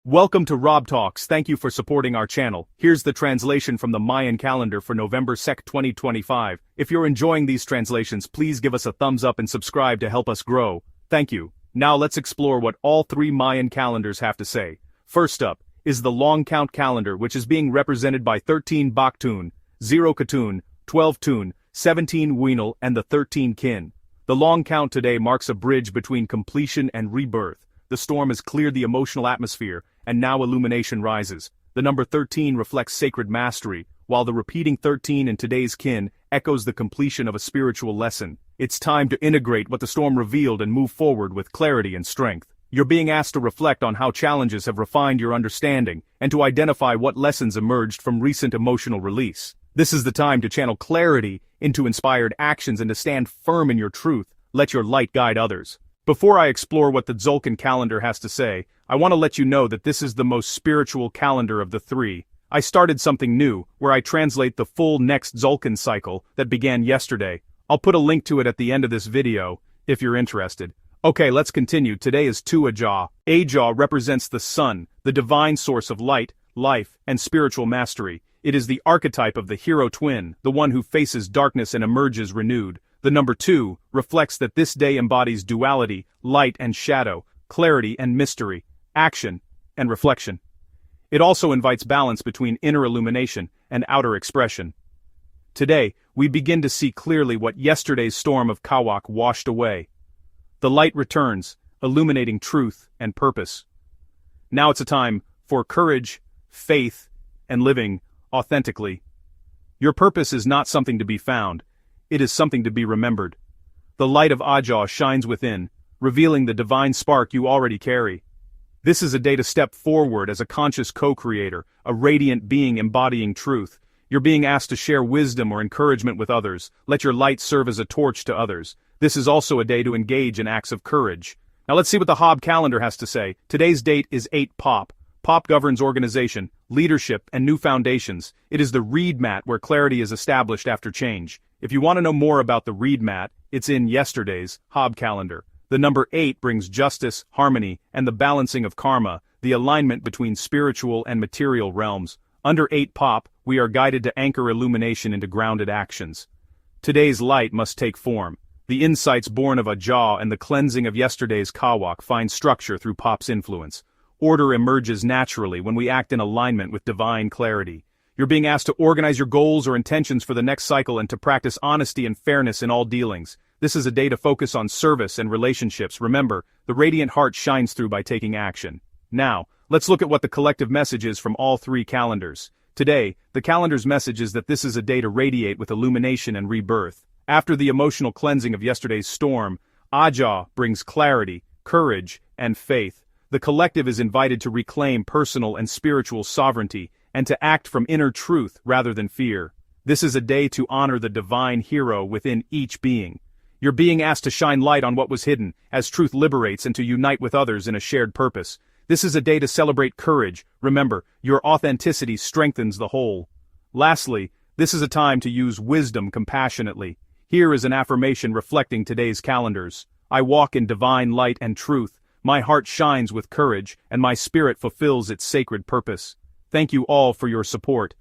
Welcome to Rob Talks. Thank you for supporting our channel. Here's the translation from the Mayan calendar for November 2025. If you're enjoying these translations, please give us a thumbs up and subscribe to help us grow. Thank you. Now let's explore what all three Mayan calendars have to say. First up is the long count calendar, which is being represented by 13 Baktun, 0 Katun, 12 Tun, 17 Winal, and the 13 Kin. The long count today marks a bridge between completion and rebirth. The storm has cleared the emotional atmosphere, and now illumination rises. The number 13 reflects sacred mastery, while the repeating 13 in today's Kin echoes the completion of a spiritual lesson. It's time to integrate what the storm revealed and move forward with clarity and strength. You're being asked to reflect on how challenges have refined your understanding, and to identify what lessons emerged from recent emotional release. This is the time to channel clarity into inspired actions and to stand firm in your truth. Let your light guide others. Before I explore what the Tzolk'in calendar has to say, I want to let you know that this is the most spiritual calendar of the three. I started something new, where I translate the full next Tzolk'in cycle that began yesterday. I'll put a link to it at the end of this video, if you're interested. Okay, let's continue. Today is Ajaw. Ajaw represents the sun, the divine source of light, life, and spiritual mastery. It is the archetype of the hero twin, the one who faces darkness and emerges renewed. The number 2 reflects that this day embodies duality, light and shadow, clarity and mystery, action and reflection. It also invites balance between inner illumination and outer expression. Today, we begin to see clearly what yesterday's storm of Kawak washed away. The light returns, illuminating truth and purpose. Now it's a time for courage, faith, and living authentically. Your purpose is not something to be found. It is something to be remembered. The light of Ajaw shines within, revealing the divine spark you already carry. This is a day to step forward as a conscious co-creator, a radiant being embodying truth. You're being asked to share wisdom or encouragement with others. Let your light serve as a torch to others. This is also a day to engage in acts of courage. Now let's see what the Hob calendar has to say. Today's date is 8 Pop. Pop governs organization, leadership, and new foundations. It is the reed mat where clarity is established after change. If you want to know more about the reed mat, it's in yesterday's Hob calendar. The number 8 brings justice, harmony, and the balancing of karma, the alignment between spiritual and material realms. Under 8 Pop, we are guided to anchor illumination into grounded actions. Today's light must take form. The insights born of Ajaw and the cleansing of yesterday's Kawak find structure through Pop's influence. Order emerges naturally when we act in alignment with divine clarity. You're being asked to organize your goals or intentions for the next cycle and to practice honesty and fairness in all dealings. This is a day to focus on service and relationships. Remember, the radiant heart shines through by taking action. Now, let's look at what the collective message is from all three calendars. Today, the calendar's message is that this is a day to radiate with illumination and rebirth. After the emotional cleansing of yesterday's storm, Ajaw brings clarity, courage, and faith. The collective is invited to reclaim personal and spiritual sovereignty, and to act from inner truth rather than fear. This is a day to honor the divine hero within each being. You're being asked to shine light on what was hidden, as truth liberates, and to unite with others in a shared purpose. This is a day to celebrate courage. Remember, your authenticity strengthens the whole. Lastly, this is a time to use wisdom compassionately. Here is an affirmation reflecting today's calendars. I walk in divine light and truth. My heart shines with courage, and my spirit fulfills its sacred purpose. Thank you all for your support.